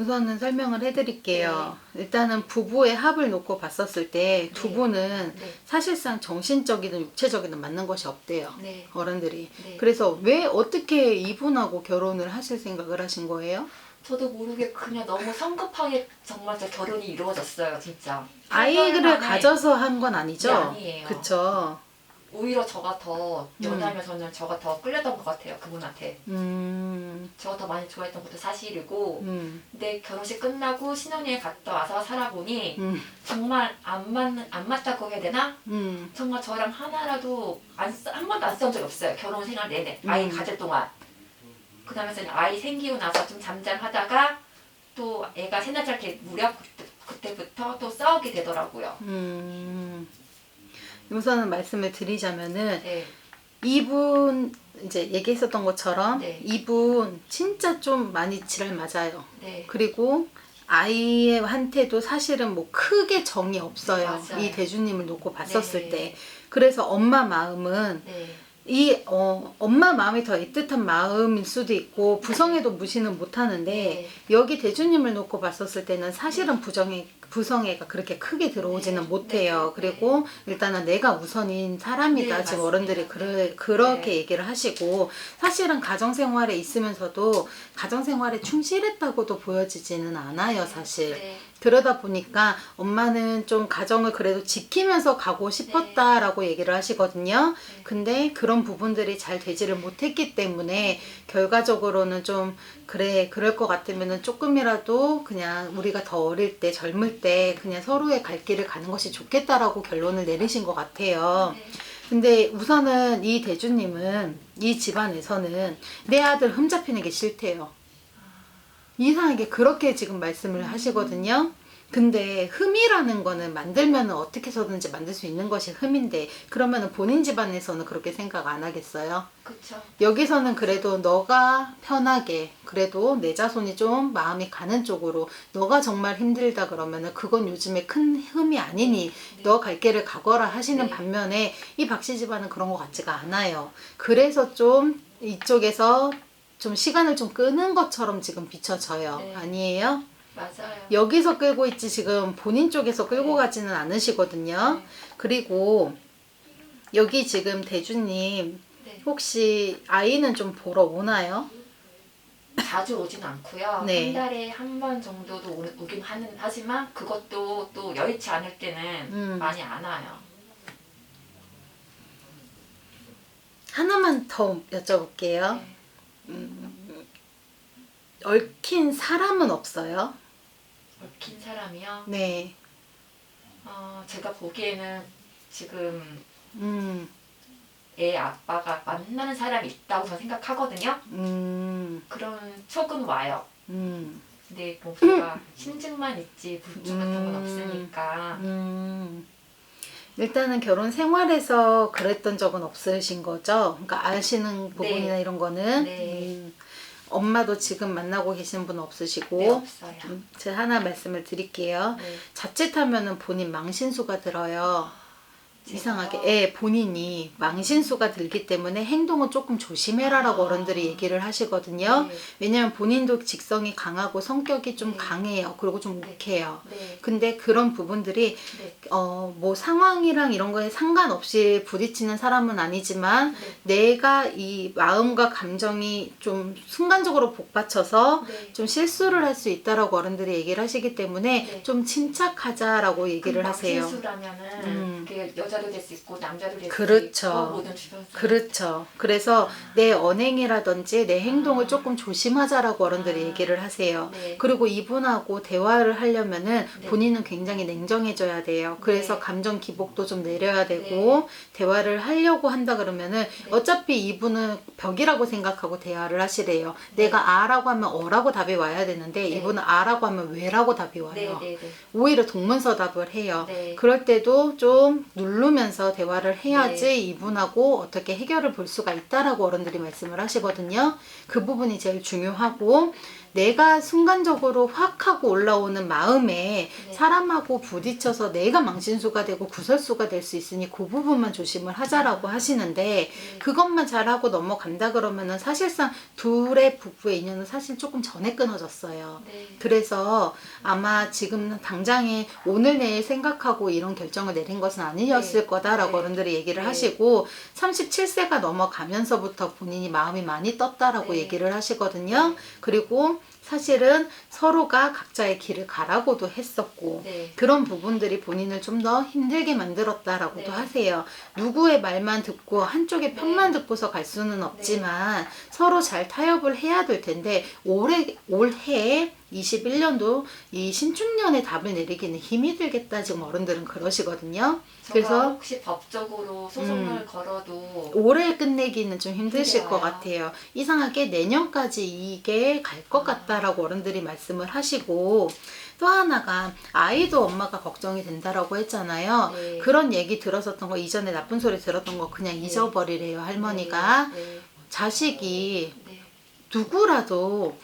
우선은 설명을 해드릴게요. 일단은 부부의 합을 놓고 봤었을 때 두 분은 사실상 정신적이든 육체적이든 맞는 것이 없대요. 어른들이. 그래서 왜 어떻게 이분하고 결혼을 하실 생각을 하신 거예요? 저도 모르게 그냥 너무 성급하게 정말 저 결혼이 이루어졌어요, 진짜. 아이를 가져서 한 건 아니죠? 네, 아니에요. 그쵸. 오히려 저가 더 연하면서는 저가 더 끌렸던 것 같아요, 그분한테. 저가 더 많이 좋아했던 것도 사실이고 근데 결혼식 끝나고 신혼여행 갔다 와서 살아보니 정말 안 맞다고 해야 되나? 정말 저랑 하나라도 한 번도 안 싸운 적이 없어요, 결혼 생활 내내. 아이 가질 동안. 그 다음에 아이 생기고 나서 좀 잠잠하다가 또 애가 3살 때 무렵 그때부터 또 싸우게 되더라고요. 우선은 말씀을 드리자면은 이분 이제 얘기했었던 것처럼 이분 진짜 좀 많이 지랄 맞아요. 그리고 아이한테도 사실은 뭐 크게 정이 없어요. 맞아요. 이 대주님을 놓고 봤었을 때. 그래서 엄마 마음은 엄마 마음이 더 애틋한 마음일 수도 있고 부성애도 무시는 못하는데 여기 대주님을 놓고 봤었을 때는 사실은 부성애가 그렇게 크게 들어오지는 못해요. 그리고 일단은 내가 우선인 사람이다. 지금 어른들이 그렇게 얘기를 하시고 사실은 가정생활에 있으면서도 가정생활에 충실했다고도 보여지지는 않아요, 사실. 그러다 보니까 엄마는 좀 가정을 그래도 지키면서 가고 싶었다라고 얘기를 하시거든요. 근데 그런 부분들이 잘 되지를 못했기 때문에 결과적으로는 좀 그럴 것 같으면은 조금이라도 그냥 우리가 더 어릴 때 젊을 때 그냥 서로의 갈 길을 가는 것이 좋겠다라고 결론을 내리신 것 같아요. 근데 우선은 이 대주님은 이 집안에서는 내 아들 흠잡히는 게 싫대요. 이상하게 그렇게 지금 말씀을 하시거든요. 근데 흠이라는 거는 만들면 어떻게 해서든지 만들 수 있는 것이 흠인데 그러면 본인 집안에서는 그렇게 생각 안 하겠어요? 그쵸. 여기서는 그래도 너가 편하게 그래도 내 자손이 좀 마음이 가는 쪽으로 너가 정말 힘들다 그러면은 그건 요즘에 큰 흠이 아니니 너 갈 길을 가거라 하시는 반면에 이 박씨 집안은 그런 것 같지가 않아요. 그래서 좀 이쪽에서 좀 시간을 좀 끄는 것처럼 지금 비춰져요. 아니에요? 맞아요. 여기서 끌고 있지 지금 본인 쪽에서 끌고 가지는 않으시거든요. 그리고 여기 지금 대주님 혹시 아이는 좀 보러 오나요? 자주 오진 않고요. 한 달에 한 번 정도도 오긴 하지만 그것도 또 여의치 않을 때는 많이 안 와요. 하나만 더 여쭤볼게요. 얽힌 사람은 없어요? 얽힌 사람이요? 네. 제가 보기에는 지금 애 아빠가 만나는 사람이 있다고 저는 생각하거든요. 그런 촉은 와요. 근데 뭐 제가 심증만 있지 불증 같은 건 없으니까. 일단은 결혼 생활에서 그랬던 적은 없으신 거죠? 그러니까 아시는 부분이나 이런 거는 엄마도 지금 만나고 계시는 분은 없으시고. 네, 없어요. 제가 하나 말씀을 드릴게요. 자칫하면은 본인 망신수가 들어요. 이상하게 본인이 망신수가 들기 때문에 행동은 조금 조심해라라고 어른들이 얘기를 하시거든요. 왜냐면 본인도 직성이 강하고 성격이 좀 강해요. 그리고 좀 욱해요. 근데 그런 부분들이 뭐 상황이랑 이런 거에 상관없이 부딪히는 사람은 아니지만 내가 이 마음과 감정이 좀 순간적으로 복받쳐서 좀 실수를 할 수 있다라고 어른들이 얘기를 하시기 때문에 좀 침착하자라고 얘기를 하세요. 망신수라면은 그게 여자도 될 수 있고 남자도 될 수 그렇죠. 있고 모든 주변 그렇죠. 그래서 내 언행이라든지 내 행동을 조금 조심하자라고 어른들이 얘기를 하세요. 그리고 이분하고 대화를 하려면은 본인은 굉장히 냉정해져야 돼요. 그래서 감정 기복도 좀 내려야 되고 대화를 하려고 한다 그러면은 어차피 이분은 벽이라고 생각하고 대화를 하시래요. 내가 아라고 하면 어라고 답이 와야 되는데 이분은 아라고 하면 왜라고 답이 와요. 오히려 동문서답을 해요. 그럴 때도 좀 누르면서 대화를 해야지 이분하고 어떻게 해결을 볼 수가 있다라고 어른들이 말씀을 하시거든요. 그 부분이 제일 중요하고 내가 순간적으로 확 하고 올라오는 마음에 네. 사람하고 부딪혀서 내가 망신수가 되고 구설수가 될 수 있으니 그 부분만 조심을 하자라고 하시는데 네. 그것만 잘하고 넘어간다 그러면은 사실상 둘의 부부의 인연은 사실 조금 전에 끊어졌어요. 네. 그래서 아마 지금 당장에 오늘 내일 생각하고 이런 결정을 내린 것은 아니었을 네. 거다라고 네. 어른들이 얘기를 네. 하시고 37세가 넘어가면서부터 본인이 마음이 많이 떴다라고 네. 얘기를 하시거든요. 그리고 사실은 서로가 각자의 길을 가라고도 했었고 네. 그런 부분들이 본인을 좀 더 힘들게 만들었다라고도 네. 하세요. 누구의 말만 듣고 한쪽의 편만 네. 듣고서 갈 수는 없지만 서로 잘 타협을 해야 될 텐데 올해 21년도 이 신축년에 답을 내리기는 힘이 들겠다 지금 어른들은 그러시거든요. 그래서 혹시 법적으로 소송을 걸어도 올해 끝내기는 좀 힘드실 힘들어요. 것 같아요. 이상하게 내년까지 이게 갈 것 같다라고 어른들이 말씀을 하시고 또 하나가 아이도 엄마가 걱정이 된다라고 했잖아요. 네. 그런 얘기 들었었던 거 이전에 나쁜 소리 들었던 거 그냥 잊어버리래요. 할머니가. 네. 자식이 네. 누구라도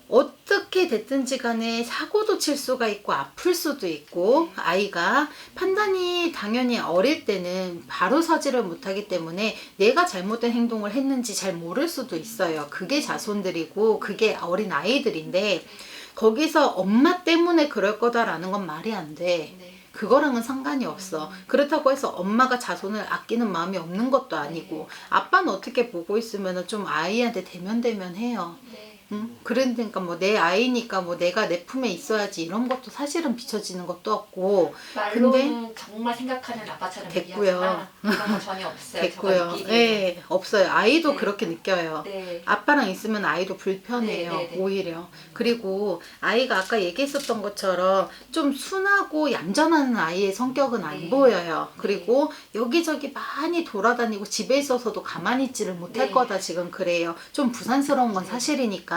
어떻게 됐든지 간에 사고도 칠 수가 있고 아플 수도 있고 아이가 판단이 당연히 어릴 때는 바로 서지를 못하기 때문에 내가 잘못된 행동을 했는지 잘 모를 수도 있어요. 그게 자손들이고 그게 어린 아이들인데 거기서 엄마 때문에 그럴 거다라는 건 말이 안 돼. 네. 그거랑은 상관이 없어. 그렇다고 해서 엄마가 자손을 아끼는 마음이 없는 것도 아니고 아빠는 어떻게 보고 있으면 좀 아이한테 대면대면해요. 네. 응? 그러니까 뭐 내 아이니까 뭐 내가 내 품에 있어야지 이런 것도 사실은 비춰지는 것도 없고 말로는 정말 생각하는 아빠처럼 됐고요. 얘기하지만 그런 거 전혀 없어요. 됐고요. 저가 느끼기에는. 네, 없어요. 아이도 네. 그렇게 느껴요. 네. 아빠랑 있으면 아이도 불편해요. 네, 네, 네. 오히려. 그리고 아이가 아까 얘기했었던 것처럼 좀 순하고 얌전한 아이의 성격은 안 네. 보여요. 그리고 여기저기 많이 돌아다니고 집에 있어서도 가만히 있지를 못할 네. 거다 지금 그래요. 좀 부산스러운 건 네. 사실이니까.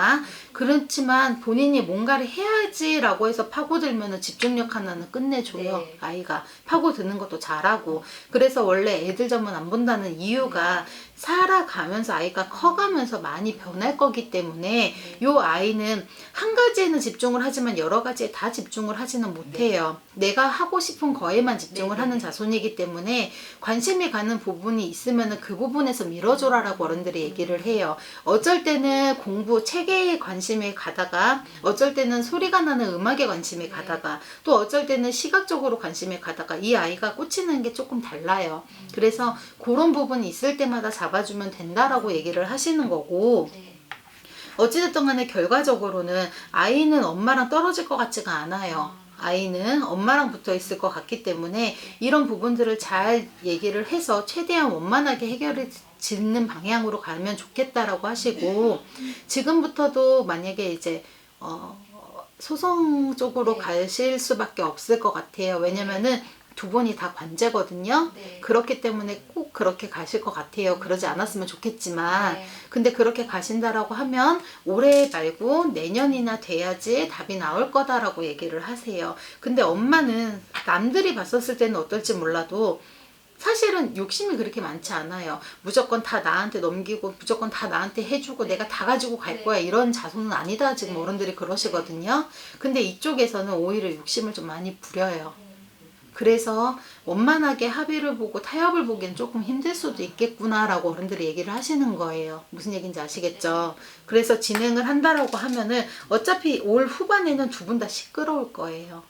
그렇지만 본인이 뭔가를 해야지라고 해서 파고들면 집중력 하나는 끝내줘요. 네. 아이가 파고드는 것도 잘하고. 그래서 원래 애들 점은 안 본다는 이유가 살아가면서 아이가 커가면서 많이 변할 거기 때문에 요 아이는 한 가지에는 집중을 하지만 여러 가지에 다 집중을 하지는 못해요. 내가 하고 싶은 거에만 집중을 네. 하는 자손이기 때문에 관심이 가는 부분이 있으면 그 부분에서 밀어줘라라고 어른들이 얘기를 해요. 어쩔 때는 공부 체계에 관심이 가다가 어쩔 때는 소리가 나는 음악에 관심이 가다가 또 어쩔 때는 시각적으로 관심이 가다가 이 아이가 꽂히는 게 조금 달라요. 그래서 그런 부분이 있을 때마다 잡아주면 된다라고 얘기를 하시는 거고 네. 어찌됐든 간에 결과적으로는 아이는 엄마랑 떨어질 것 같지가 않아요. 아이는 엄마랑 붙어 있을 것 같기 때문에 이런 부분들을 잘 얘기를 해서 최대한 원만하게 해결을 짓는 방향으로 가면 좋겠다라고 하시고 지금부터도 만약에 이제 소송 쪽으로 네. 가실 수밖에 없을 것 같아요. 왜냐면은 두 분이 다 관제거든요. 네. 그렇기 때문에 꼭 그렇게 가실 것 같아요. 그러지 않았으면 좋겠지만 네. 근데 그렇게 가신다라고 하면 올해 말고 내년이나 돼야지 답이 나올 거다라고 얘기를 하세요. 근데 엄마는 남들이 봤었을 때는 어떨지 몰라도 사실은 욕심이 그렇게 많지 않아요. 무조건 다 나한테 넘기고 무조건 다 나한테 해주고 내가 다 가지고 갈 거야 이런 자손은 아니다 지금 어른들이 그러시거든요. 근데 이쪽에서는 오히려 욕심을 좀 많이 부려요. 그래서 원만하게 합의를 보고 타협을 보기엔 조금 힘들 수도 있겠구나라고 어른들이 얘기를 하시는 거예요. 무슨 얘기인지 아시겠죠? 그래서 진행을 한다라고 하면은 어차피 올 후반에는 두 분 다 시끄러울 거예요.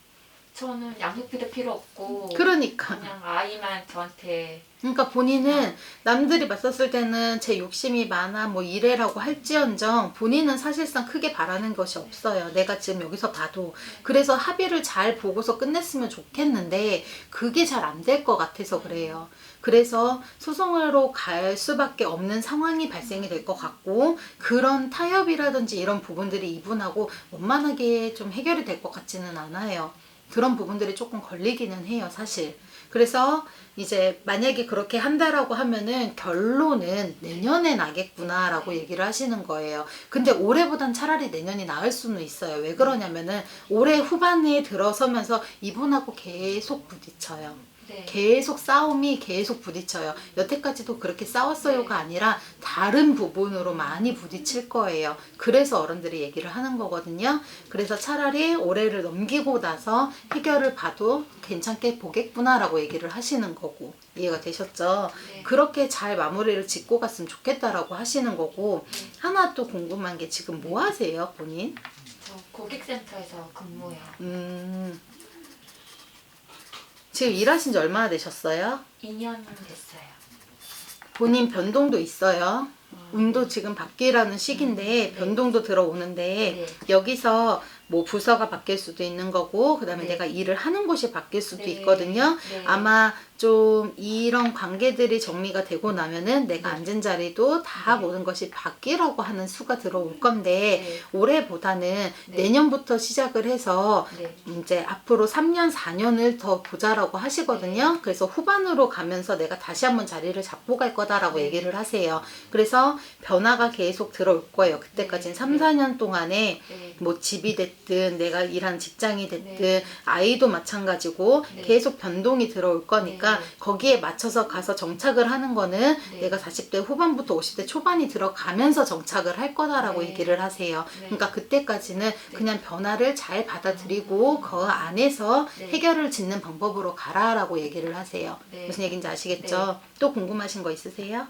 저는 양육비도 필요 없고 그러니까. 그냥 아이만 저한테 그러니까 본인은 남들이 봤었을 때는 제 욕심이 많아 뭐 이래라고 할지언정 본인은 사실상 크게 바라는 것이 없어요. 내가 지금 여기서 봐도. 그래서 합의를 잘 보고서 끝냈으면 좋겠는데 그게 잘 안 될 것 같아서 그래요. 그래서 소송으로 갈 수밖에 없는 상황이 발생이 될 것 같고 그런 타협이라든지 이런 부분들이 이분하고 원만하게 좀 해결이 될 것 같지는 않아요. 그런 부분들이 조금 걸리기는 해요, 사실. 그래서 이제 만약에 그렇게 한다라고 하면은 결론은 내년에 나겠구나라고 얘기를 하시는 거예요. 근데 올해보단 차라리 내년이 나을 수는 있어요. 왜 그러냐면은 올해 후반에 들어서면서 이분하고 계속 부딪혀요. 네. 계속 싸움이 계속 부딪혀요. 여태까지도 그렇게 싸웠어요가 아니라 다른 부분으로 많이 부딪힐 거예요. 그래서 어른들이 얘기를 하는 거거든요. 그래서 차라리 올해를 넘기고 나서 해결을 봐도 괜찮게 보겠구나 라고 얘기를 하시는 거고, 이해가 되셨죠? 네. 그렇게 잘 마무리를 짓고 갔으면 좋겠다라고 하시는 거고, 하나 또 궁금한 게 지금 뭐 하세요, 본인? 저 고객센터에서 근무해요. 지금 일하신 지 얼마나 되셨어요? 2년 됐어요. 본인 변동도 있어요. 운도 지금 바뀌라는 시기인데 네. 변동도 들어오는데 네. 여기서 뭐 부서가 바뀔 수도 있는 거고, 그 다음에 네. 내가 일을 하는 곳이 바뀔 수도 네. 있거든요. 네. 아마 좀 이런 관계들이 정리가 되고 나면은 내가 네. 앉은 자리도 다 네. 모든 것이 바뀌라고 하는 수가 들어올 건데, 네. 올해보다는 네. 내년부터 시작을 해서 네. 이제 앞으로 3년, 4년을 더 보자라고 하시거든요. 그래서 후반으로 가면서 내가 다시 한번 자리를 잡고 갈 거다라고 네. 얘기를 하세요. 그래서 변화가 계속 들어올 거예요. 그때까지는 네. 3, 4년 동안에 네. 뭐 집이 됐든 내가 일하는 직장이 됐든 네. 아이도 마찬가지고 네. 계속 변동이 들어올 거니까 네. 거기에 맞춰서 가서 정착을 하는 거는 네. 내가 40대 후반부터 50대 초반이 들어가면서 정착을 할 거다라고 네. 얘기를 하세요. 네. 그러니까 그때까지는 그냥 변화를 잘 받아들이고 그 안에서 네. 해결을 짓는 방법으로 가라라고 얘기를 하세요. 네. 무슨 얘기인지 아시겠죠? 또 궁금하신 거 있으세요?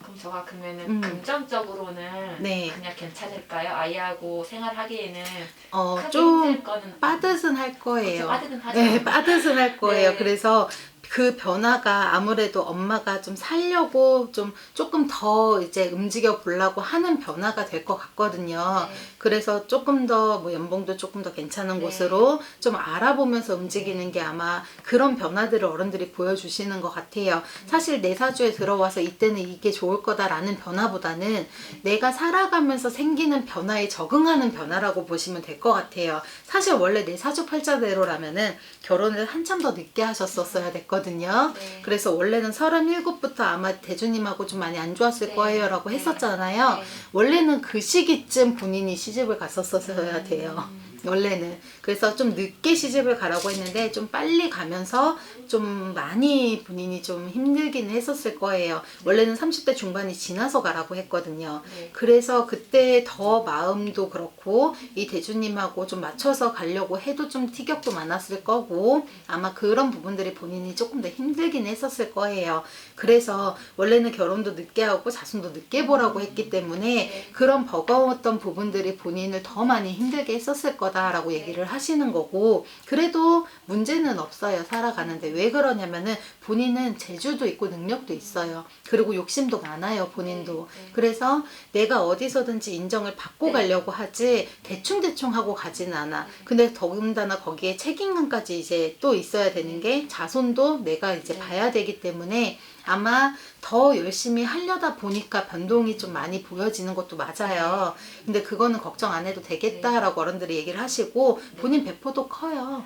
그럼 저가 그러면은 금전적으로는 네. 그냥 괜찮을까요? 아이하고 생활하기에는 크게 좀 힘들 거는 빠듯은 할 거예요. 그쵸, 빠듯은 하죠. 네, 빠듯은 할 거예요. 네. 그래서 그 변화가 아무래도 엄마가 좀 살려고 좀 조금 더 이제 움직여 보려고 하는 변화가 될 것 같거든요. 네. 그래서 조금 더 뭐 연봉도 조금 더 괜찮은 네. 곳으로 좀 알아보면서 움직이는 게 아마 그런 변화들을 어른들이 보여주시는 것 같아요. 사실 내 사주에 들어와서 이때는 이게 좋을 거다라는 변화보다는 내가 살아가면서 생기는 변화에 적응하는 변화라고 보시면 될 것 같아요. 사실 원래 내 사주 팔자대로라면은 결혼을 한참 더 늦게 하셨었어야 됐거든요. 네. 그래서 원래는 37부터 아마 대주님하고 좀 많이 안 좋았을 네. 거예요 라고 네. 했었잖아요. 네. 원래는 그 시기쯤 본인이 시집을 갔었어야 돼요. 원래는. 그래서 좀 늦게 시집을 가라고 했는데 좀 빨리 가면서 좀 많이 본인이 좀 힘들기는 했었을 거예요. 원래는 30대 중반이 지나서 가라고 했거든요. 네. 그래서 그때 더 마음도 그렇고 이 대주님하고 좀 맞춰서 가려고 해도 좀 티격도 많았을 거고, 아마 그런 부분들이 본인이 조금 더 힘들긴 했었을 거예요. 그래서 원래는 결혼도 늦게 하고 자손도 늦게 보라고 했기 때문에 그런 버거웠던 부분들이 본인을 더 많이 힘들게 했었을 거다라고 얘기를 하시는 거고, 그래도 문제는 없어요. 살아가는데. 왜 그러냐면은 본인은 재주도 있고 능력도 있어요. 그리고 욕심도 많아요. 본인도. 그래서 내가 어디서든지 인정을 받고 가려고 하지 대충대충 하고 가지는 않아. 근데 더군다나 거기에 책임감까지 이제 또 있어야 되는 게 자손도 내가 이제 봐야 되기 때문에 아마 더 열심히 하려다 보니까 변동이 좀 많이 보여지는 것도 맞아요. 근데 그거는 걱정 안 해도 되겠다라고 어른들이 얘기를 하시고, 본인 배포도 커요.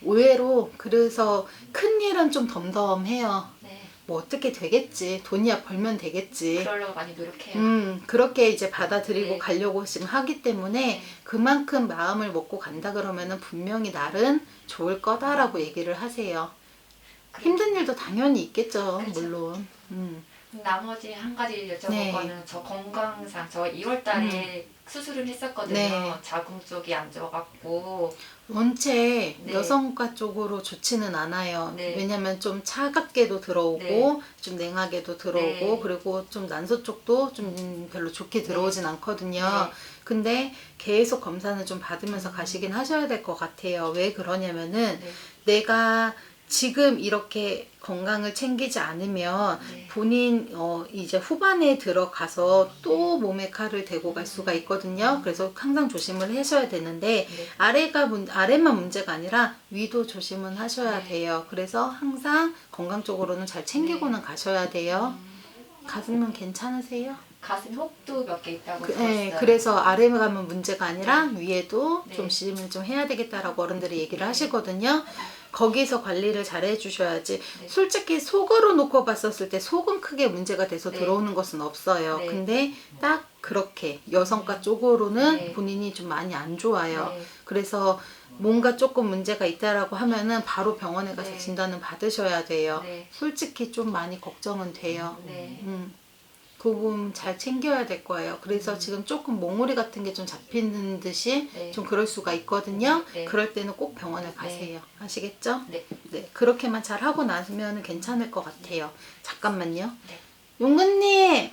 의외로. 그래서 큰일은 좀 덤덤해요. 네. 뭐 어떻게 되겠지, 돈이야 벌면 되겠지. 그러려고 많이 노력해요. 그렇게 이제 받아들이고 네. 가려고 지금 하기 때문에 그만큼 마음을 먹고 간다 그러면은 분명히 날은 좋을 거다라고 얘기를 하세요. 힘든 일도 당연히 있겠죠. 그쵸. 물론. 나머지 한 가지 여쭤볼 네. 거는 저 건강상 저 2월 달에 수술을 했었거든요. 네. 자궁 쪽이 안 좋아갖고. 원체 네. 여성과 쪽으로 좋지는 않아요. 네. 왜냐면 좀 차갑게도 들어오고 네. 좀 냉하게도 들어오고 네. 그리고 좀 난소 쪽도 좀 별로 좋게 들어오진 않거든요. 네. 근데 계속 검사는 좀 받으면서 가시긴 하셔야 될 것 같아요. 왜 그러냐면은 네. 내가 지금 이렇게 건강을 챙기지 않으면 네. 본인 이제 후반에 들어가서 또 몸에 칼을 대고 갈 수가 있거든요. 그래서 항상 조심을 하셔야 되는데 네. 아래만 문제가 아니라 위도 조심은 하셔야 네. 돼요. 그래서 항상 건강 쪽으로는 잘 챙기고는 가셔야 돼요. 가슴은 괜찮으세요? 가슴 혹도 몇 개 있다고 네, 들었어요. 그래서 아래 가면 문제가 아니라 위에도 네. 좀 조심을 좀 해야 되겠다라고 어른들이 얘기를 하시거든요. 거기서 관리를 잘 해주셔야지. 네. 솔직히 속으로 놓고 봤었을 때 속은 크게 문제가 돼서 네. 들어오는 것은 없어요. 네. 근데 딱 그렇게 여성과 쪽으로는 네. 본인이 좀 많이 안 좋아요. 네. 그래서 뭔가 조금 문제가 있다라고 하면은 바로 병원에 가서 네. 진단을 받으셔야 돼요. 네. 솔직히 좀 많이 걱정은 돼요. 네. 그 부분 잘 챙겨야 될 거예요. 그래서 지금 조금 몽우리 같은 게 좀 잡히는 듯이 네. 좀 그럴 수가 있거든요. 네. 그럴 때는 꼭 병원에 가세요. 아시겠죠? 네. 네. 그렇게만 잘 하고 나면 괜찮을 것 같아요. 잠깐만요. 네. 용근님!